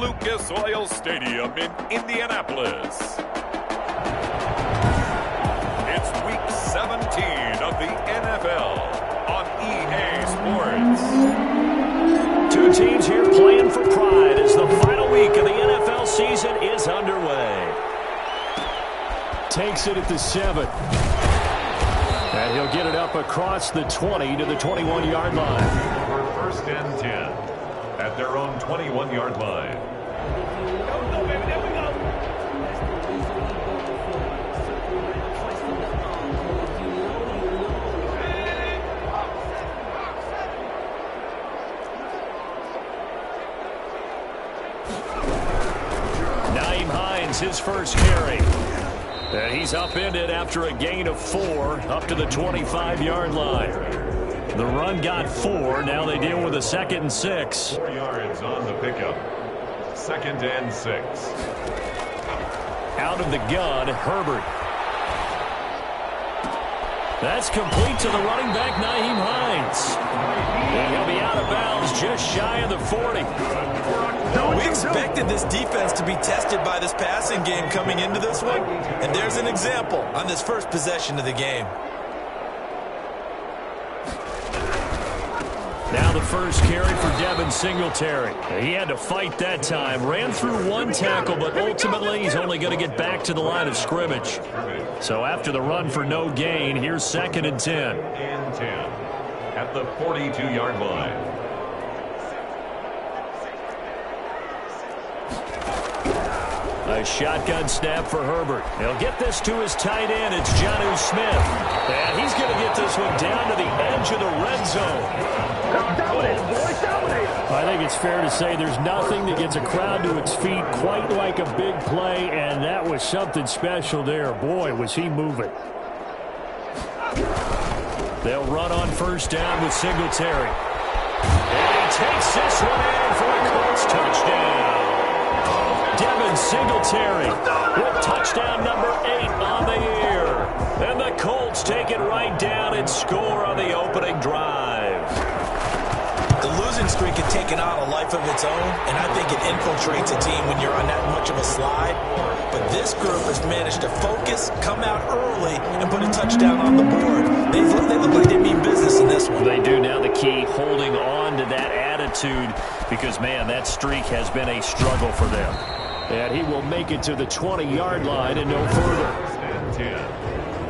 Lucas Oil Stadium in Indianapolis. It's Week 17 of the NFL on EA Sports. Two teams here playing for pride as the final week of the NFL season is underway. Takes it at the 7. And he'll get it up across the 20 to the 21-yard line. For first and 10 at their own 21-yard line. Go, baby, there we go. Nyheim Hines, his first carry. And he's upended after a gain of 4 up to the 25-yard line. The run got 4. Now they deal with a 2nd and 6. 4 yards on the pickup. 2nd and 6. Out of the gun, Herbert. That's complete to the running back, Nyheim Hines. And he'll be out of bounds just shy of the 40. We expected this defense to be tested by this passing game coming into this one, and there's an example on this first possession of the game. Now the first carry for Devin Singletary. He had to fight that time. Ran through one tackle, but ultimately he's only going to get back to the line of scrimmage. So after the run for no gain, here's 2nd and 10. And 10 at the 42-yard line. A shotgun snap for Herbert. He'll get this to his tight end. It's Jonnu Smith. And he's going to get this one down to the edge of the red zone. I think it's fair to say there's nothing that gets a crowd to its feet quite like a big play, and that was something special there. Boy, was he moving. They'll run on first down with Singletary. And he takes this one in for a Colts touchdown. Devin Singletary with touchdown number 8 on the year. And the Colts take it right down and score on the opening drive. The losing streak had taken on a life of its own, and I think it infiltrates a team when you're on that much of a slide. But this group has managed to focus, come out early, and put a touchdown on the board. They look like they mean business in this one. They do. Now the key, holding on to that attitude, because, man, that streak has been a struggle for them. And he will make it to the 20-yard line and no further. First and 10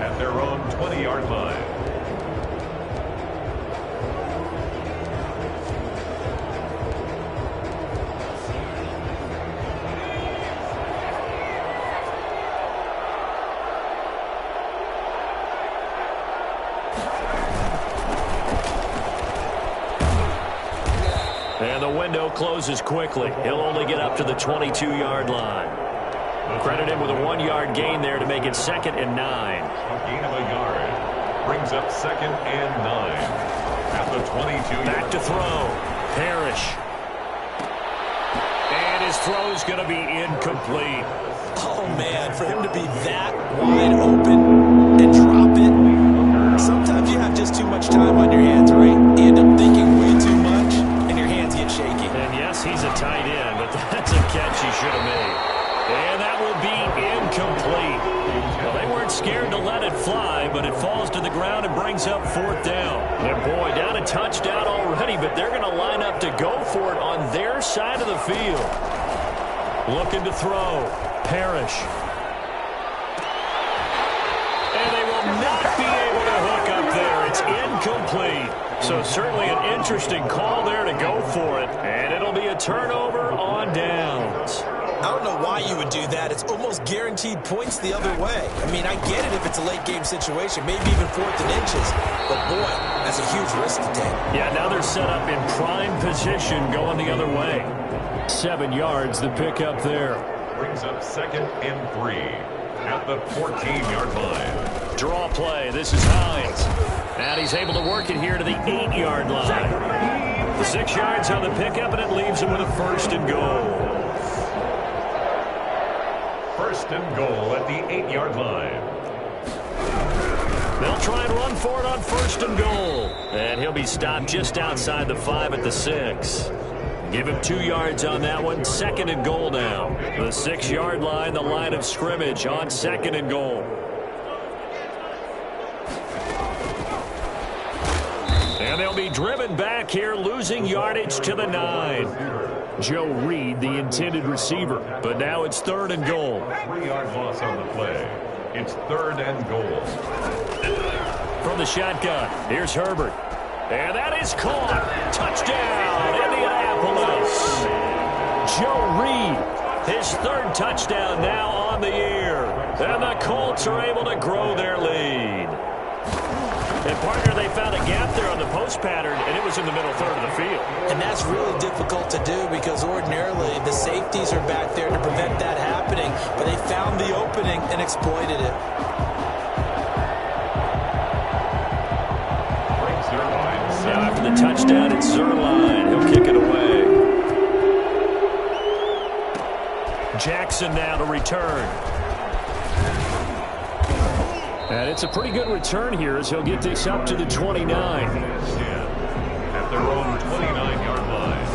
at their own 20-yard line. And the window closes quickly. He'll only get up to the 22-yard line. Credit him with a 1-yard gain there to make it 2nd and 9. A gain of a yard brings up 2nd and 9 at the 22-yard line. Back to throw. Parrish. And his throw's going to be incomplete. Oh, man, for him to be that wide open and drop it. Sometimes you have just too much time on your hands, right? You end up thinking way too much, and your hands get shaky. And yes, he's a tight end, but that's a catch he should have made. And that will be incomplete. Well, they weren't scared to let it fly, but it falls to the ground and brings up 4th down. And boy, down a touchdown already, but they're going to line up to go for it on their side of the field. Looking to throw. Parrish. And they will not be able to hook up there. It's incomplete. So certainly an interesting call there to go for it. And it'll be a turnover on downs. I don't know why you would do that. It's almost guaranteed points the other way. I mean, I get it if it's a late-game situation, maybe even 4th and inches. But, boy, that's a huge risk to take. Yeah, now they're set up in prime position going the other way. 7 yards, the pickup there. Brings up 2nd and 3 at the 14-yard line. Draw play. This is Hines. And he's able to work it here to the 8-yard line. 6 yards on the pickup, and it leaves him with a 1st and goal. 1st and goal at the 8-yard line. They'll try and run for it on 1st and goal. And he'll be stopped just outside the 5 at the 6. Give him 2 yards on that one. 2nd and goal now. The 6-yard line, the line of scrimmage on 2nd and goal. And they'll be driven back here, losing yardage to the 9. Joe Reed, the intended receiver. But now it's 3rd and goal. 3-yard loss on the play. It's 3rd and goal. From the shotgun, here's Herbert. And that is caught. Touchdown, Indianapolis. Joe Reed, his 3rd touchdown now on the year. And the Colts are able to grow their lead. And, partner, they found a gap there on the post pattern, and it was in the middle third of the field. And that's really difficult to do because ordinarily the safeties are back there to prevent that happening. But they found the opening and exploited it. Now after the touchdown, it's Zerline. He'll kick it away. Jackson now to return. And it's a pretty good return here as he'll get this up to the 29. At their own 29-yard line.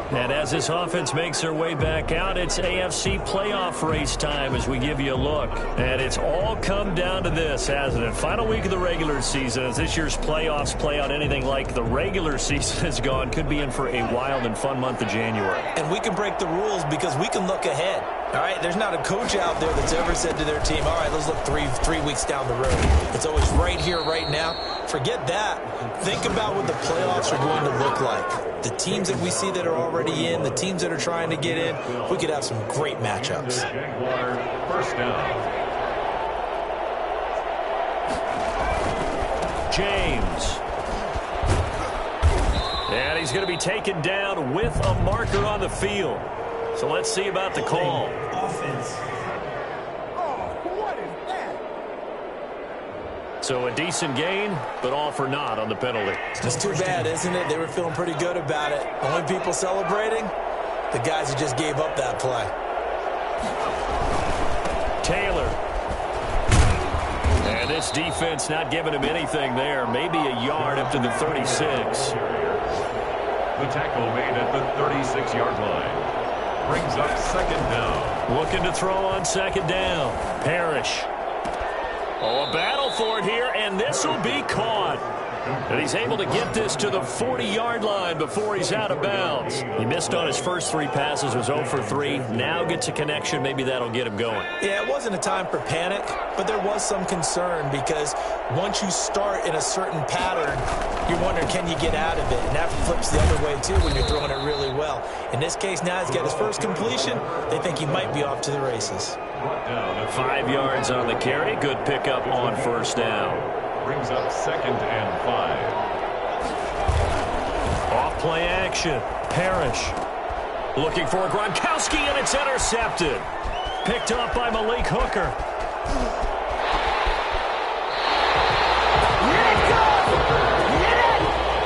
And as this offense makes their way back out, it's AFC playoff race time as we give you a look. And it's all come down to this, hasn't it? Final week of the regular season, as this year's playoffs play out anything like the regular season has gone, could be in for a wild and fun month of January. And we can break the rules because we can look ahead. All right, there's not a coach out there that's ever said to their team, all right, let's look three weeks down the road. It's always right here, right now. Forget that. Think about what the playoffs are going to look like. The teams that we see that are already in, the teams that are trying to get in, we could have some great matchups. Jaguar, first down. James. And he's going to be taken down with a marker on the field. So let's see about the call. Offense. So a decent gain, but all for naught on the penalty. It's too bad, isn't it? They were feeling pretty good about it. Only people celebrating, the guys who just gave up that play. Taylor. And this defense not giving him anything there. Maybe a yard up to the 36. The tackle made at the 36-yard line. Brings up 2nd down. Looking to throw on 2nd down. Parrish. Oh, a battle for it here, and this will be caught. And he's able to get this to the 40-yard line before he's out of bounds. He missed on his first 3 passes, was 0 for 3. Now gets a connection. Maybe that'll get him going. Yeah, it wasn't a time for panic, but there was some concern because once you start in a certain pattern, you're wondering, can you get out of it? And that flips the other way, too, when you're throwing it really well. In this case, now he's got his first completion. They think he might be off to the races. 5 yards on the carry. Good pickup on 1st down. Brings up 2nd and 5. Off play action. Parrish. Looking for Gronkowski, and it's intercepted. Picked up by Malik Hooker.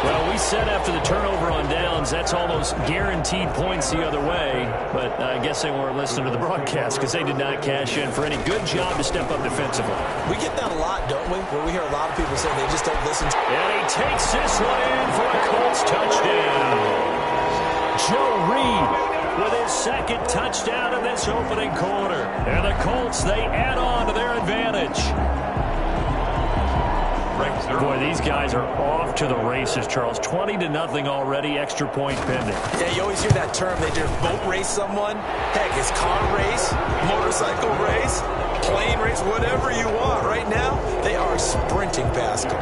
Well, we said after the turnover on downs, that's almost guaranteed points the other way. But I guess they weren't listening to the broadcast because they did not cash in for any good job to step up defensively. We get that a lot, don't we? Where we hear a lot of people say they just don't listen. And he takes this one in for a Colts touchdown. Joe Reed with his 2nd touchdown in this opening quarter. And the Colts, they add on to their advantage. Boy, these guys are off to the races, Charles. 20-0 already, extra point pending. Yeah, you always hear that term. They just boat race someone. Heck, it's car race, motorcycle race, plane race, whatever you want. Right now, they are sprinting past them.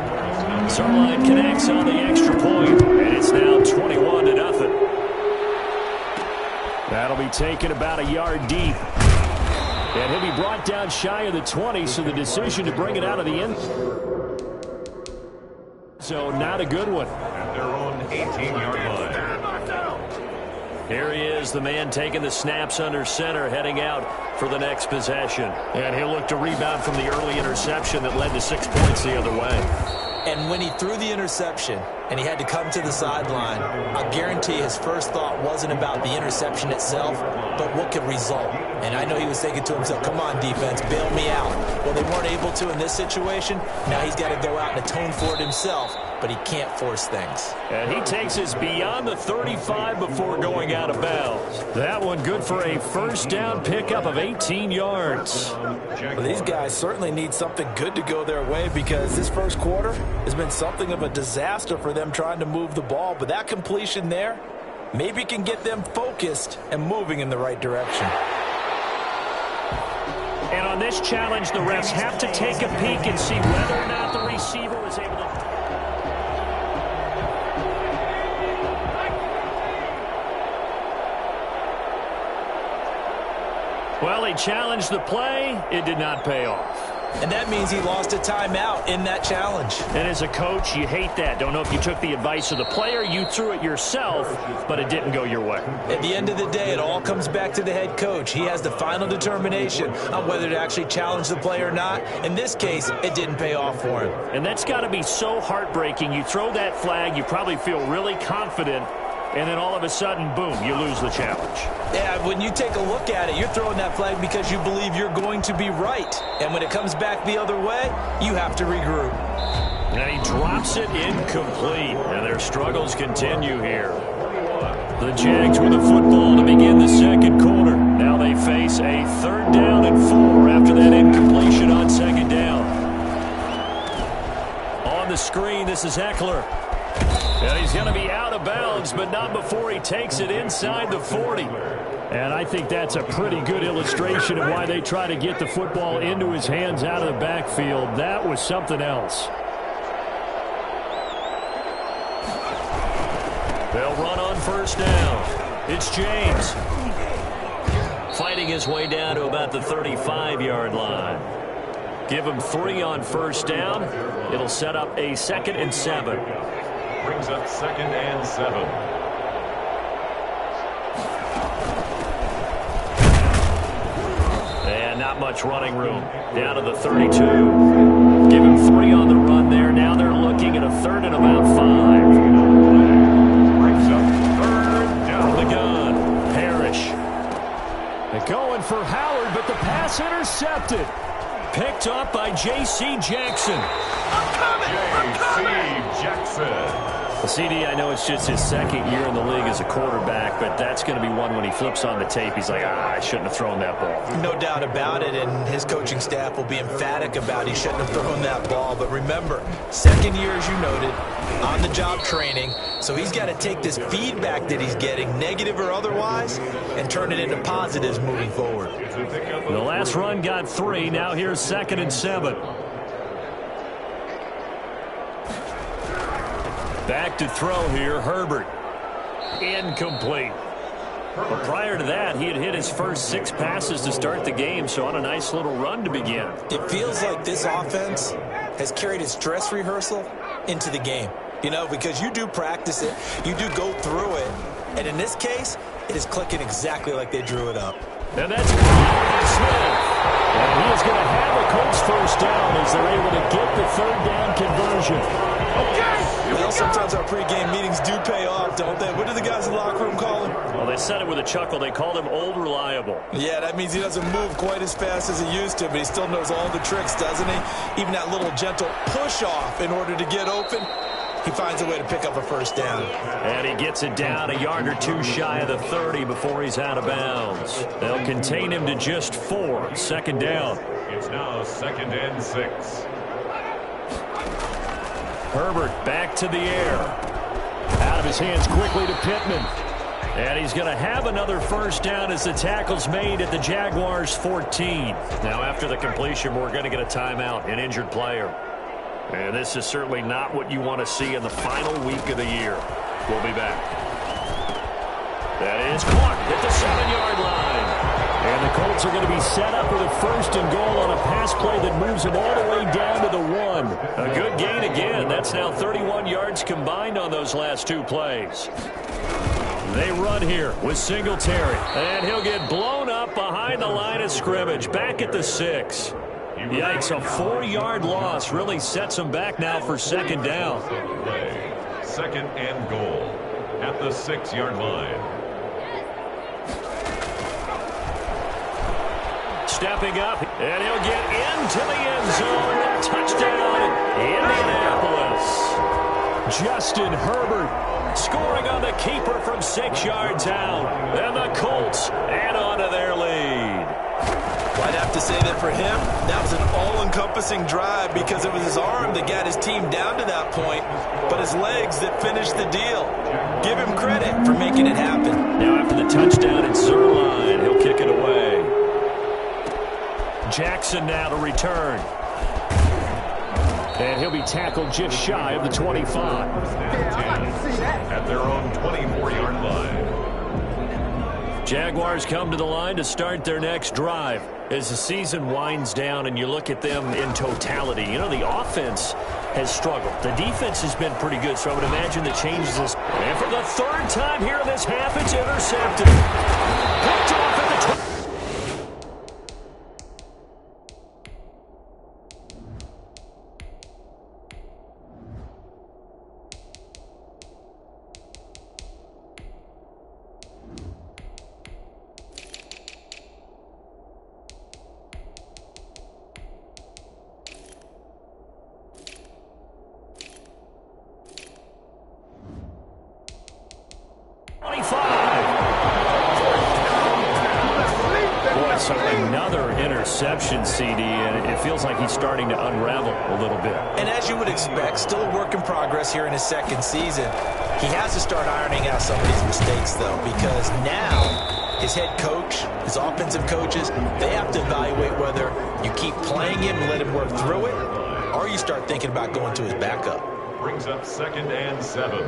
Zerline connects on the extra point, and it's now 21-0. That'll be taken about a yard deep. And he'll be brought down shy of the 20, so the decision to bring it out of the end. So not a good one. At their own 18-yard line. Here he is, the man taking the snaps under center, heading out for the next possession. And he'll look to rebound from the early interception that led to 6 points the other way. And when he threw the interception and he had to come to the sideline, I guarantee his first thought wasn't about the interception itself, but what could result. And I know he was thinking to himself, come on, defense, bail me out. Well, they weren't able to in this situation. Now he's got to go out and atone for it himself, but he can't force things. And he takes us beyond the 35 before going out of bounds. That one good for a first down pickup of 18 yards. Well, these guys certainly need something good to go their way because this first quarter has been something of a disaster for them trying to move the ball. But that completion there maybe can get them focused and moving in the right direction. And on this challenge, the refs have to take a peek and see whether or not the receiver was able to... Well, he challenged the play. It did not pay off. And that means he lost a timeout in that challenge. And as a coach, you hate that. Don't know if you took the advice of the player, you threw it yourself, but it didn't go your way. At the end of the day, it all comes back to the head coach. He has the final determination on whether to actually challenge the play or not. In this case, it didn't pay off for him. And that's got to be so heartbreaking. You throw that flag, you probably feel really confident, and then all of a sudden, boom, you lose the challenge. Yeah, when you take a look at it, you're throwing that flag because you believe you're going to be right. And when it comes back the other way, you have to regroup. And he drops it incomplete. And their struggles continue here. The Jags with the football to begin the second quarter. Now they face a 3rd down and 4 after that incompletion on 2nd down. On the screen, this is Eckler. And he's going to be out of bounds, but not before he takes it inside the 40. And I think that's a pretty good illustration of why they try to get the football into his hands out of the backfield. That was something else. They'll run on 1st down. It's James. Fighting his way down to about the 35-yard line. Give him 3 on 1st down. It'll set up a 2nd and 7. Brings up 2nd and 7. And not much running room. Down to the 32. Give him 3 on the run there. Now they're looking at a 3rd and about 5. Brings up 3rd down. From the gun, Parrish. They're going for Howard, but the pass intercepted. Picked up by J.C. Jackson. J.C. Jackson. Well, CD, I know it's just his 2nd year in the league as a quarterback, but that's going to be one when he flips on the tape. He's like, I shouldn't have thrown that ball. No doubt about it, and his coaching staff will be emphatic about he shouldn't have thrown that ball. But remember, 2nd year, as you noted, on-the-job training, so he's got to take this feedback that he's getting, negative or otherwise, and turn it into positives moving forward. The last run got 3. Now here's 2nd and 7. Back to throw here, Herbert. Incomplete. But prior to that, he had hit his first 6 passes to start the game, so on a nice little run to begin. It feels like this offense has carried its dress rehearsal into the game. You know, because you do practice it, you do go through it, and in this case, it is clicking exactly like they drew it up. And that's Smith. And he is going to have a Colts first down as they're able to get the 3rd down conversion. Well, sometimes our pregame meetings do pay off, don't they? What do the guys in the locker room call him? Well, they said it with a chuckle. They called him Old Reliable. Yeah, that means he doesn't move quite as fast as he used to, but he still knows all the tricks, doesn't he? Even that little gentle push-off in order to get open, he finds a way to pick up a first down. And he gets it down a yard or 2 shy of the 30 before he's out of bounds. They'll contain him to just 4. 2nd down. It's now 2nd and 6. Herbert back to the air. Out of his hands quickly to Pittman. And he's going to have another first down as the tackle's made at the Jaguars' 14. Now after the completion, we're going to get a timeout, an injured player. And this is certainly not what you want to see in the final week of the year. We'll be back. That is Clark at the 7-yard line. And the Colts are going to be set up with a 1st and goal on a pass play that moves them all the way down to the 1. A good gain again. That's now 31 yards combined on those last 2 plays. They run here with Singletary. And he'll get blown up behind the line of scrimmage. Back at the 6. Yikes, a 4-yard loss really sets them back now for second down. Second and goal at the 6-yard line. Stepping up, and he'll get into the end zone. Touchdown, Indianapolis. Justin Herbert scoring on the keeper from 6 yards out. And the Colts add on to their lead. Well, I'd have to say that for him, that was an all-encompassing drive because it was his arm that got his team down to that point, but his legs that finished the deal. Give him credit for making it happen. Now after the touchdown, it's Zerline. He'll kick it away. Jackson now to return. And he'll be tackled just shy of the 25. At their own 24-yard line. Jaguars come to the line to start their next drive. As the season winds down and you look at them in totality, you know, the offense has struggled. The defense has been pretty good, so I would imagine the changes. And for the third time here in this half, it's intercepted. Picked off at the 20. Interception, CD, and it feels like he's starting to unravel a little bit. And as you would expect, still a work in progress here in his second season. He has to start ironing out some of these mistakes, though, because now his head coach, his offensive coaches, they have to evaluate whether you keep playing him and let him work through it, or you start thinking about going to his backup. Brings up 2nd and 7.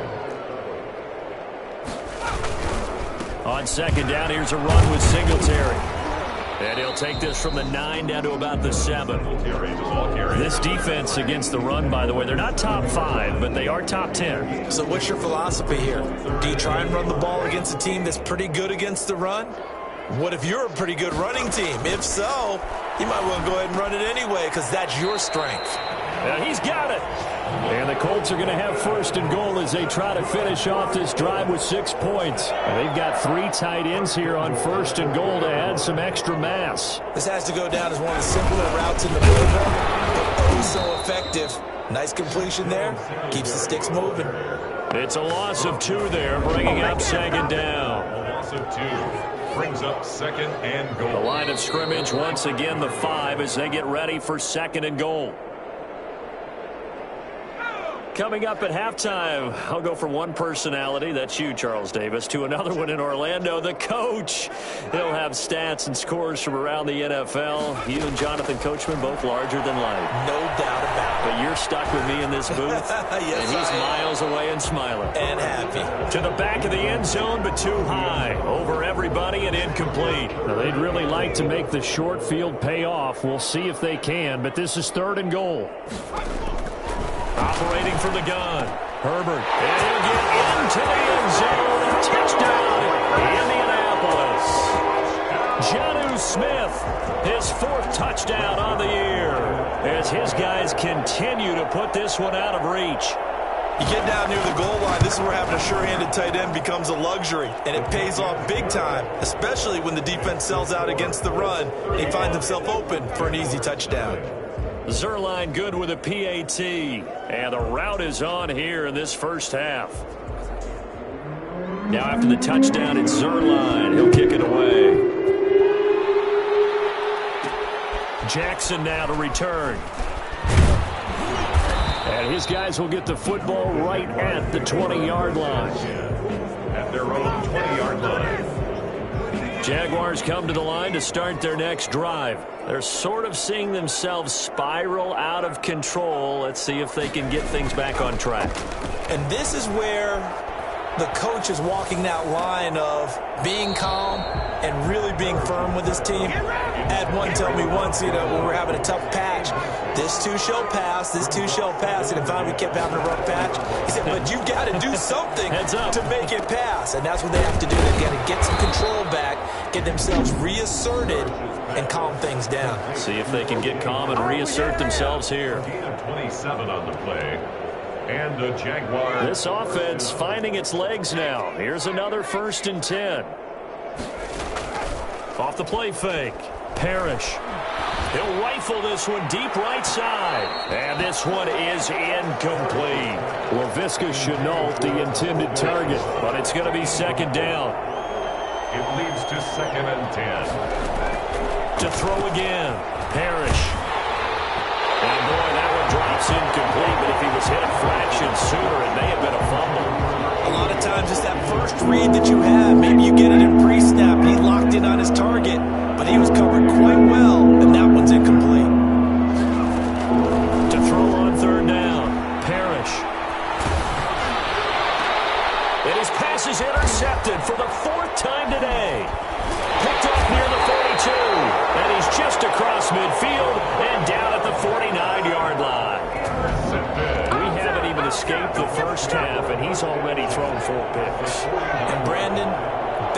On second down, here's a run with Singletary. And he'll take this from the 9 down to about the 7. This defense against the run, by the way, they're not top 5, but they are top 10. So what's your philosophy here? Do you try and run the ball against a team that's pretty good against the run? What if you're a pretty good running team? If so, you might want to go ahead and run it anyway because that's your strength. Now he's got it. And the Colts are going to have first and goal as they try to finish off this drive with 6 points. And they've got 3 tight ends here on first and goal to add some extra mass. This has to go down as one of the simpler routes in the playbook, but oh so effective. Nice completion there. Keeps the sticks moving. It's a loss of 2 there, bringing up second down. A loss of 2. Brings up 2nd and goal. The line of scrimmage once again the 5 as they get ready for second and goal. Coming up at halftime, I'll go from one personality, that's you, Charles Davis, to another one in Orlando, the coach. He'll have stats and scores from around the NFL. You and Jonathan Coachman, both larger than life. No doubt about it. But you're stuck with me in this booth, yes, and he's miles away and smiling. And happy. To the back of the end zone, but too high. Over everybody and incomplete. Now, they'd really like to make the short field pay off. We'll see if they can, but this is third and goal. Operating from the gun, Herbert, and he'll get into the end zone. Touchdown, Indianapolis. Jonnu Smith, his 4th touchdown on the year, as his guys continue to put this one out of reach. You get down near the goal line, this is where having a sure-handed tight end becomes a luxury, and it pays off big time, especially when the defense sells out against the run, and he finds himself open for an easy touchdown. Zerline good with a PAT, and the route is on here in this first half. Now after the touchdown, it's Zerline. He'll kick it away. Jackson now to return. And his guys will get the football right at the 20-yard line. At their own 20-yard line. Jaguars come to the line to start their next drive. They're sort of seeing themselves spiral out of control. Let's see if they can get things back on track. And this is where the coach is walking that line of being calm and really being firm with his team. I had one tell me once, when we were having a tough patch, this too shall pass, this too shall pass. And finally we kept having a rough patch. He said, but you've got to do something to make it pass. And that's what they have to do. They've got to get some control back, get themselves reasserted, and calm things down. See if they can get calm and reassert themselves here. 27 on the play. And the Jaguars. This offense finding its legs now. Here's another 1st and 10. Off the play fake. Parrish. He'll rifle this one deep right side. And this one is incomplete. Laviska Shenault, the intended target, but it's going to be 2nd down. It leads to 2nd and 10. To throw again. Parrish. And boy, that one drops incomplete, but if he was hit a fraction sooner, it may have been a fumble. A lot of times it's that first read that you have. Maybe you get it in pre-snap, and he locked in on his target, but he was covered quite well, and that one's incomplete. To throw on 3rd down, Parrish. And his pass is intercepted for the 4th time today. Picked up near the 42, and he's just across midfield and down at the 49-yard line. We haven't even escaped the first half, and he's already thrown 4 picks. And Brandon,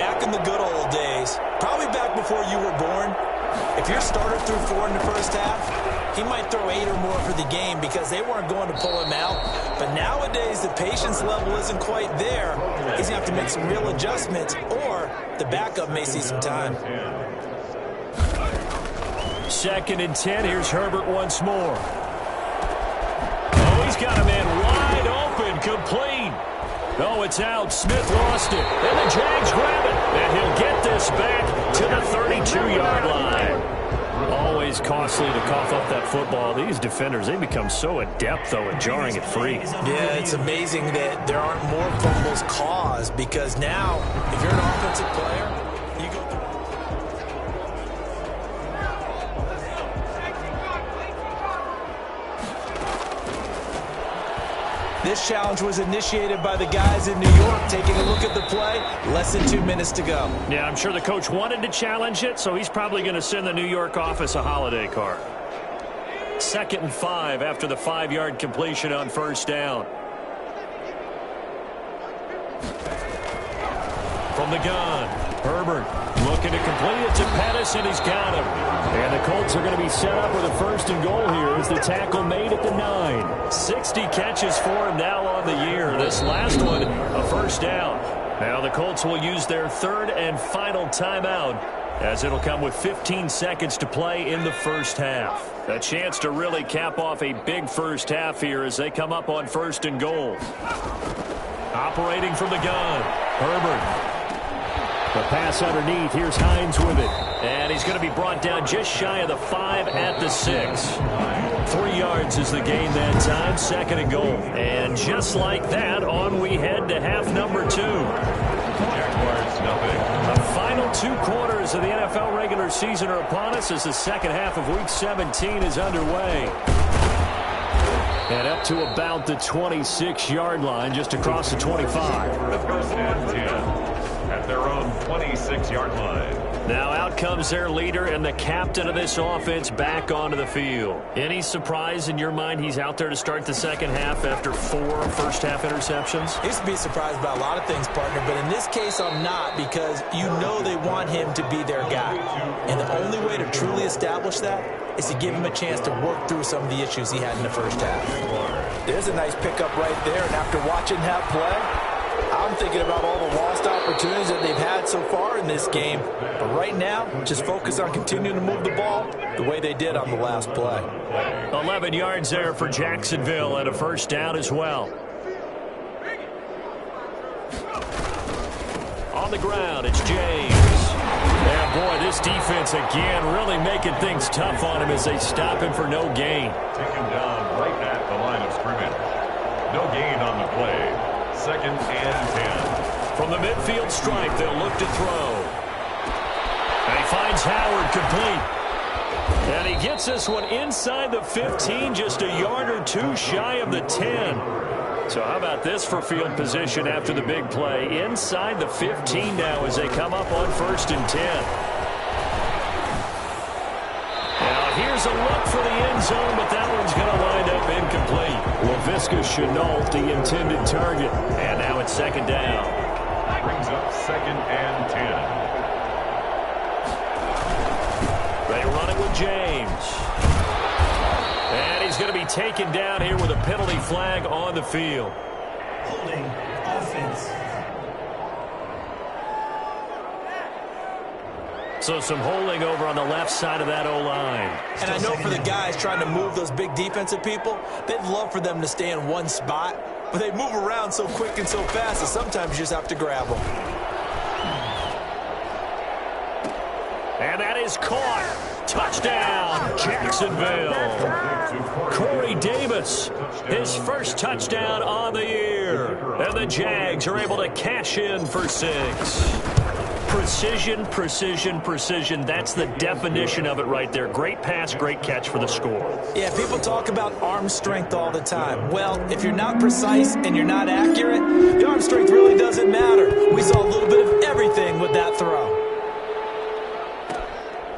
back in the good old days, probably back before you were born, if your starter threw 4 in the first half, he might throw 8 or more for the game because they weren't going to pull him out. But nowadays, the patience level isn't quite there. He's going to have to make some real adjustments, or the backup may see some time. 2nd and 10. Here's Herbert once more. Oh, he's got a man wide open, complete. No, it's out. Smith lost it. And the Jags grab it. And he'll get this back to the 32-yard line. Always costly to cough up that football. These defenders, they become so adept, though, at jarring it free. Yeah, it's amazing that there aren't more fumbles caused because now, if you're an offensive player, you go through. This challenge was initiated by the guys in New York. Taking a look at the play, less than 2 minutes to go. Yeah, I'm sure the coach wanted to challenge it, so he's probably going to send the New York office a holiday card. 2nd and 5 after the 5-yard completion on 1st down. From the gun, Herbert looking to complete it to Pettis, and he's got him. And the Colts are going to be set up with a 1st and goal here as the tackle made at the 9. 60 catches for him now on the year. This last one, a 1st down. Now the Colts will use their 3rd and final timeout as it'll come with 15 seconds to play in the 1st half. A chance to really cap off a big 1st half here as they come up on 1st and goal. Operating from the gun, Herbert. The pass underneath. Here's Hines with it. And he's going to be brought down just shy of the 5 at the 6. 3 yards is the gain that time. 2nd and goal. And just like that, on we head to half number 2. Jaguars nothing. The final 2 quarters of the NFL regular season are upon us as the 2nd half of Week 17 is underway. And up to about the 26-yard line, just across the 25. The 1st and 10. At their own 26-yard line. Now out comes their leader and the captain of this offense back onto the field. Any surprise in your mind he's out there to start the 2nd half after 4 first-half interceptions? I used to be surprised by a lot of things, partner, but in this case I'm not because you know they want him to be their guy. And the only way to truly establish that is to give him a chance to work through some of the issues he had in the 1st half. There's a nice pickup right there, and after watching that play, I'm thinking about all the lost opportunities that they've had so far in this game. But right now, just focus on continuing to move the ball the way they did on the last play. 11 yards there for Jacksonville and a 1st down as well. On the ground, it's James. Yeah, boy, this defense again really making things tough on him as they stop him for no gain. Taken down right at the line of scrimmage. No gain on the play. 2nd and 10. From the midfield stripe, they'll look to throw. And he finds Howard complete. And he gets this one inside the 15, just a yard or 2 shy of the 10. So how about this for field position after the big play? Inside the 15 now as they come up on 1st and 10. Now here's a look for the end zone, but that one's going to wind up incomplete. Laviska Shenault, the intended target. And now it's 2nd down. Brings up 2nd and 10. They run it with James. And he's going to be taken down here with a penalty flag on the field. Holding offense. So some holding over on the left side of that O-line. And I know for the guys trying to move those big defensive people, they'd love for them to stay in one spot, but they move around so quick and so fast that sometimes you just have to grab them. And that is caught. Touchdown, Jacksonville. Corey Davis, his first touchdown on the year. And the Jags are able to cash in for 6. Precision, precision, precision. That's the definition of it right there. Great pass, great catch for the score. Yeah, people talk about arm strength all the time. Well, if you're not precise and you're not accurate, the arm strength really doesn't matter. We saw a little bit of everything with that throw.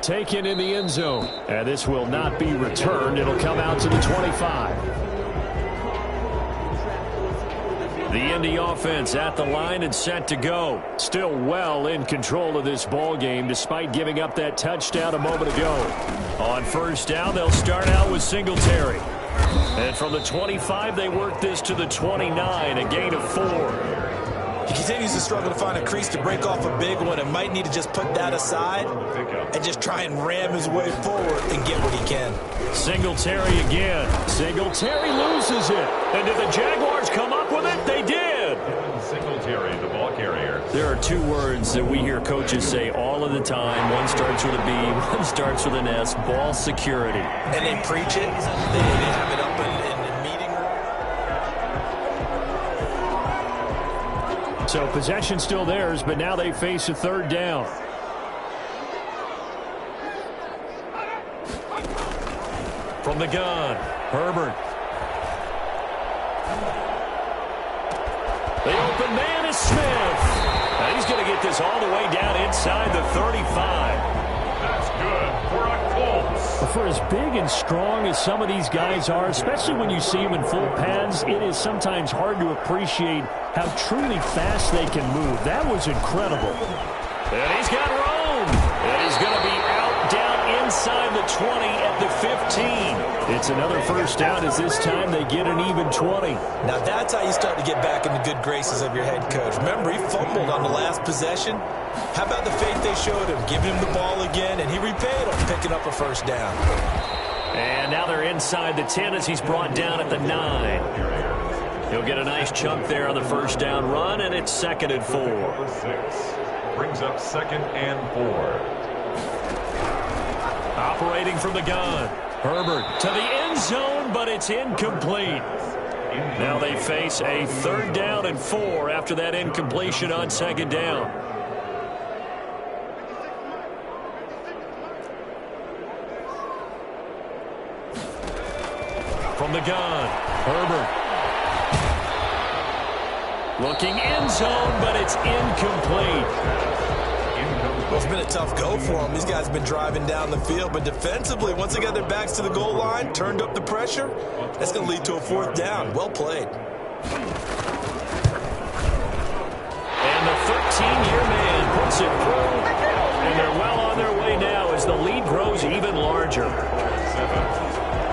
Taken in the end zone. And this will not be returned. It'll come out to the 25. The Indy offense at the line and set to go. Still well in control of this ball game despite giving up that touchdown a moment ago. On 1st down, they'll start out with Singletary. And from the 25, they work this to the 29, a gain of 4. He continues to struggle to find a crease to break off a big one and might need to just put that aside and just try and ram his way forward and get what he can. Singletary again. Singletary loses it. And did the Jaguars come up with it? They did. Singletary, the ball carrier. There are 2 words that we hear coaches say all of the time. One starts with a B, one starts with an S. Ball security. And they preach it. They have it up in meeting room. So possession still theirs, but now they face a 3rd down. From the gun, Herbert. The open man is Smith. Now he's going to get this all the way down inside the 35. That's good for a Colts. For as big and strong as some of these guys are, especially when you see them in full pads, it is sometimes hard to appreciate how truly fast they can move. That was incredible. And he's got room. And he's going to be out down inside the 20 at the 15. It's another 1st down as this time they get an even 20. Now that's how you start to get back in the good graces of your head coach. Remember, he fumbled on the last possession. How about the faith they showed him, giving him the ball again, and he repaid him, picking up a 1st down. And now they're inside the 10 as he's brought down at the 9. He'll get a nice chunk there on the 1st down run, and it's 2nd and 4. 6. Brings up 2nd and 4. Operating from the gun. Herbert to the end zone, but it's incomplete. Now they face a 3rd down and 4 after that incompletion on 2nd down. From the gun, Herbert. Looking end zone, but it's incomplete. Well, it's been a tough go for them. These guys have been driving down the field, but defensively, once they got their backs to the goal line, turned up the pressure, that's going to lead to a 4th down. Well played. And the 13-year man puts it through, and they're well on their way now as the lead grows even larger.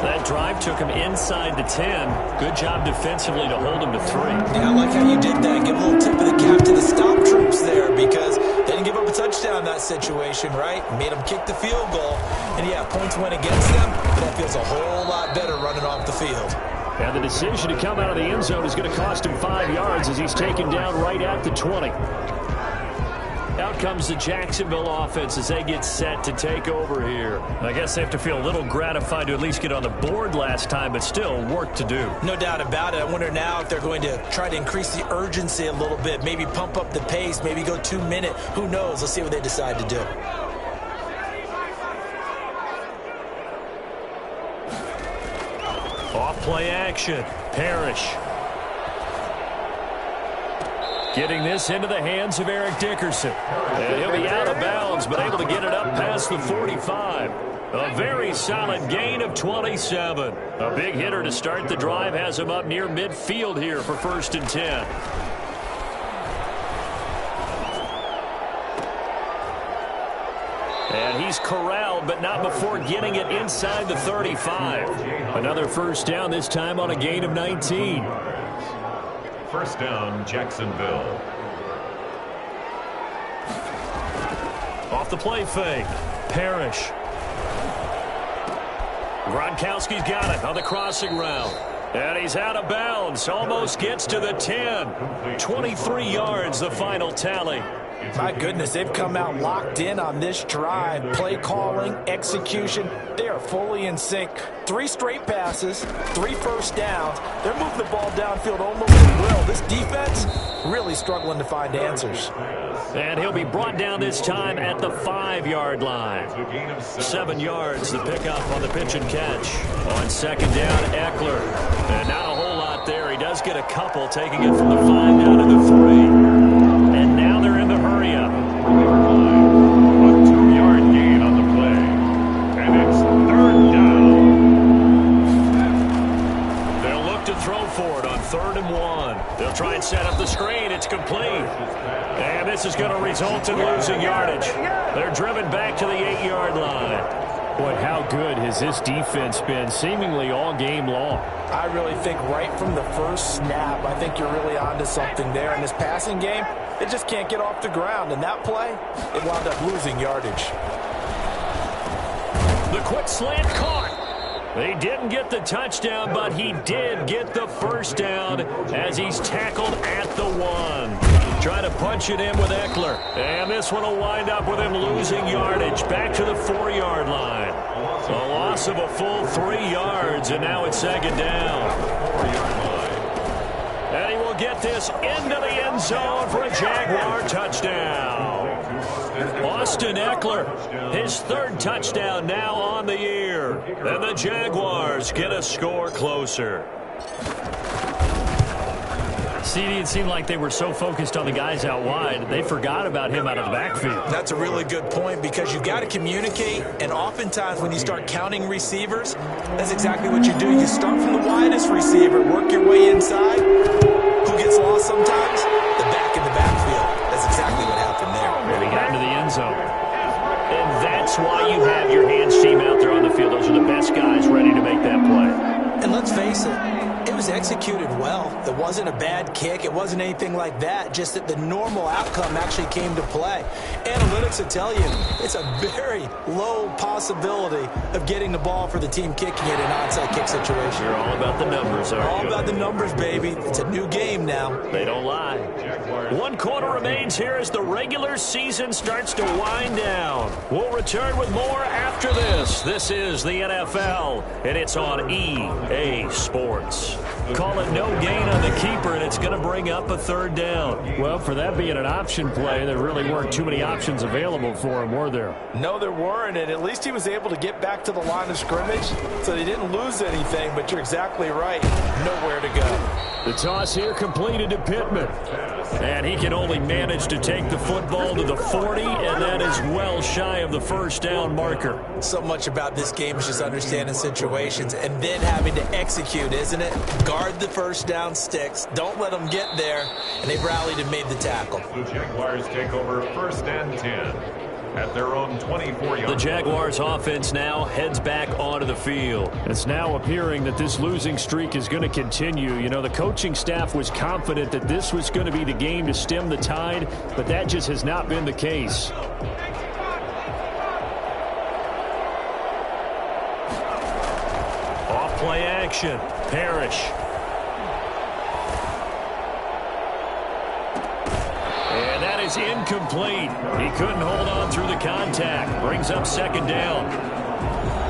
That drive took him inside the 10. Good job defensively to hold him to 3. Yeah, I like how you did that. Give a little tip of the cap to the stop troops there because they didn't give up a touchdown in that situation, right? Made them kick the field goal. And, yeah, points went against them, but that feels a whole lot better running off the field. And the decision to come out of the end zone is going to cost him 5 yards as he's taken down right at the 20. Out comes the Jacksonville offense as they get set to take over here. I guess they have to feel a little gratified to at least get on the board last time, but still work to do. No doubt about it. I wonder now if they're going to try to increase the urgency a little bit, maybe pump up the pace, maybe go 2-minute. Who knows? Let's see what they decide to do. Off play action. Parrish. Getting this into the hands of Eric Dickerson. And he'll be out of bounds, but able to get it up past the 45. A very solid gain of 27. A big hitter to start the drive has him up near midfield here for 1st and 10. And he's corralled, but not before getting it inside the 35. Another first down, this time on a gain of 19. First down, Jacksonville. Off the play fake. Parrish. Gronkowski's got it on the crossing route. And he's out of bounds. Almost gets to the 10. 23 yards, the final tally. My goodness, they've come out locked in on this drive. Play calling, execution, they are fully in sync. 3 straight passes, 3 first downs. They're moving the ball downfield almost at will. This defense really struggling to find answers. And he'll be brought down this time at the 5-yard line. 7 yards, the pickup on the pitch and catch. On second down, Eckler. And not a whole lot there. He does get a couple, taking it from the 5 down to the 3. And now they're in the hurry-up. A 2-yard gain on the play. And it's 3rd down. They'll look to throw for it on 3rd and 1. They'll try and set up the screen. It's complete. And this is going to result in losing yardage. They're driven back to the 8-yard line. Boy, how good has this defense been seemingly all game long? I really think right from the first snap, I think you're really onto something there. In this passing game, it just can't get off the ground. And that play, it wound up losing yardage. The quick slant caught. They didn't get the touchdown, but he did get the first down as he's tackled at the 1. Trying to punch it in with Eckler. And this one will wind up with him losing yardage back to the 4-yard line. A loss of a full 3 yards, and now it's 2nd down. And he will get this into the end zone for a Jaguar touchdown. Austin Eckler, his 3rd touchdown now on the year. And the Jaguars get a score closer. CD, it seemed like they were so focused on the guys out wide, they forgot about him out of the backfield. That's a really good point because you've got to communicate, and oftentimes when you start counting receivers, that's exactly what you do. You start from the widest receiver, work your way inside. Who gets lost sometimes? The back in the backfield. That's exactly what happened there. And he got into the end zone. And that's why you have your hands team out there on the field. Those are the best guys ready to make that play. And let's face it was executed well. It wasn't a bad kick. It wasn't anything like that. Just that the normal outcome actually came to play. Analytics will tell you it's a very low possibility of getting the ball for the team kicking it in an onside kick situation. You're all about the numbers, aren't you? All about the numbers, baby. It's a new game now. They don't lie. 1 quarter remains here as the regular season starts to wind down. We'll return with more after this. This is the NFL, and it's on EA Sports. Call it no gain on the keeper, and it's going to bring up a 3rd down. Well, for that being an option play, there really weren't too many options available for him, were there? No, there weren't, and at least he was able to get back to the line of scrimmage, so they didn't lose anything, but you're exactly right. Nowhere to go. The toss here completed to Pittman. And he can only manage to take the football to the 40, and that is well shy of the 1st down marker. So much about this game is just understanding situations and then having to execute, isn't it? Guard the 1st down sticks. Don't let them get there. And they've rallied and made the tackle. The Jaguars take over 1st and 10 at their own 24-yard. The Jaguars offense now heads back onto the field. It's now appearing that this losing streak is going to continue. You know, the coaching staff was confident that this was going to be the game to stem the tide, but that just has not been the case. Off play action. Parrish. Is incomplete. He couldn't hold on through the contact. Brings up 2nd down.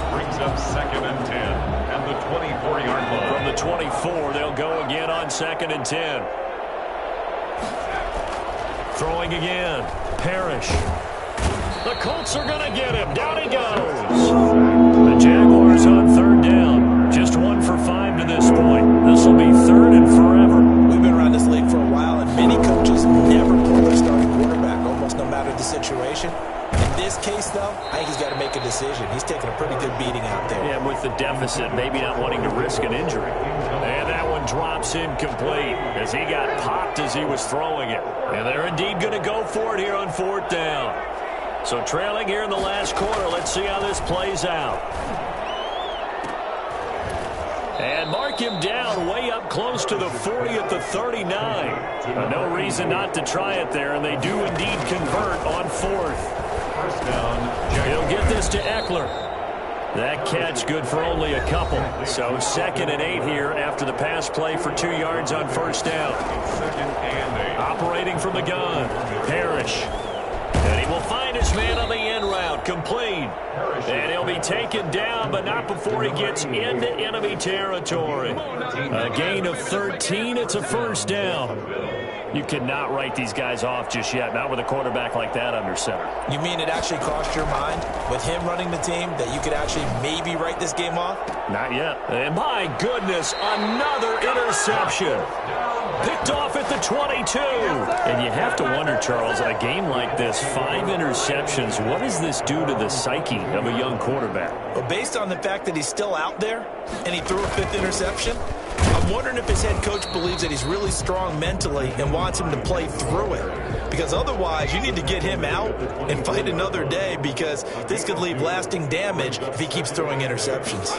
Brings up 2nd and 10 and the 24-yard line. From the 24, they'll go again on 2nd and 10. Throwing again. Parrish. The Colts are going to get him. Down he goes. The Jaguars on 3rd down. Just 1 for 5 to this point. This will be 3rd and forever. We've been around this league for a while, and many coaches the situation. In this case, though, I think he's got to make a decision. He's taking a pretty good beating out there. Yeah, with the deficit, maybe not wanting to risk an injury. And that one drops incomplete as he got popped as he was throwing it. And they're indeed going to go for it here on 4th down. So trailing here in the last quarter. Let's see how this plays out. And mark him down way up close to the 40 at the 39. No reason not to try it there, and they do indeed convert on 4th. First down. He'll get this to Eckler. That catch good for only a couple. So 2nd and 8 here after the pass play for 2 yards on 1st down. 2nd and 8. Operating from the gun, Parrish. And he will find his man on the end route, complete. And he'll be taken down, but not before he gets into enemy territory. A gain of 13, it's a 1st down. You cannot write these guys off just yet, not with a quarterback like that under center. You mean it actually crossed your mind with him running the team that you could actually maybe write this game off? Not yet. And my goodness, another interception. Picked off at the 22. And you have to wonder, Charles, a game like this, 5 interceptions, what does this do to the psyche of a young quarterback? Well, based on the fact that he's still out there and he threw a 5th interception, I'm wondering if his head coach believes that he's really strong mentally and wants him to play through it. Because otherwise, you need to get him out and fight another day, because this could leave lasting damage if he keeps throwing interceptions.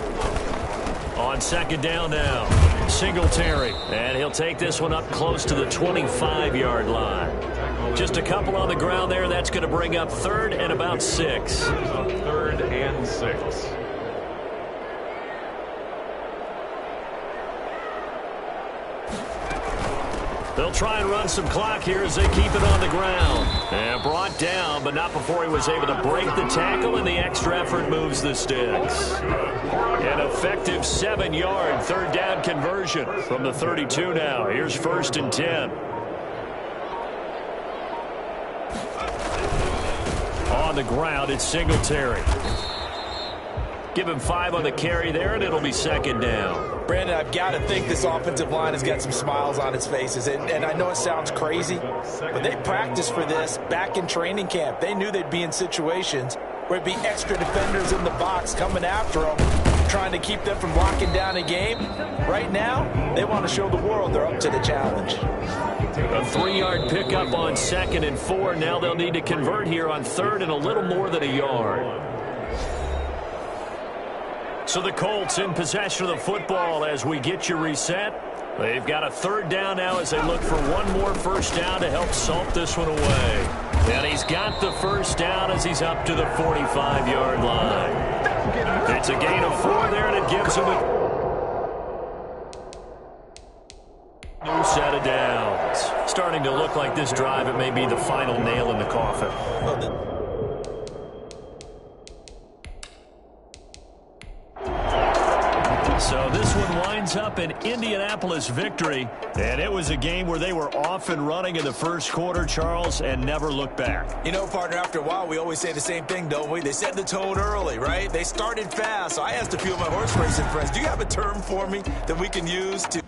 On 2nd down now, Singletary. And he'll take this one up close to the 25-yard line. Just a couple on the ground there. That's going to bring up 3rd and about 6. 3rd and 6. They'll try and run some clock here as they keep it on the ground. And brought down, but not before he was able to break the tackle, and the extra effort moves the sticks. An effective 7-yard 3rd down conversion from the 32 now. Here's 1st and 10. On the ground, it's Singletary. Give him 5 on the carry there, and it'll be 2nd down. Brandon, I've got to think this offensive line has got some smiles on its faces. And I know it sounds crazy, but they practiced for this back in training camp. They knew they'd be in situations where it'd be extra defenders in the box coming after them, trying to keep them from locking down a game. Right now, they want to show the world they're up to the challenge. A 3-yard pickup on 2nd and 4. Now they'll need to convert here on 3rd and a little more than a yard. So the Colts in possession of the football as we get you reset. They've got a 3rd down now as they look for one more 1st down to help salt this one away. And he's got the 1st down as he's up to the 45-yard line. It's a gain of 4 there, and it gives him a new set of downs. Starting to look like this drive, it may be the final nail in the coffin. So this one winds up an Indianapolis victory, and it was a game where they were off and running in the 1st quarter, Charles, and never looked back. You know, partner, after a while, we always say the same thing, don't we? They set the tone early, right? They started fast. So I asked a few of my horse racing friends, do you have a term for me that we can use to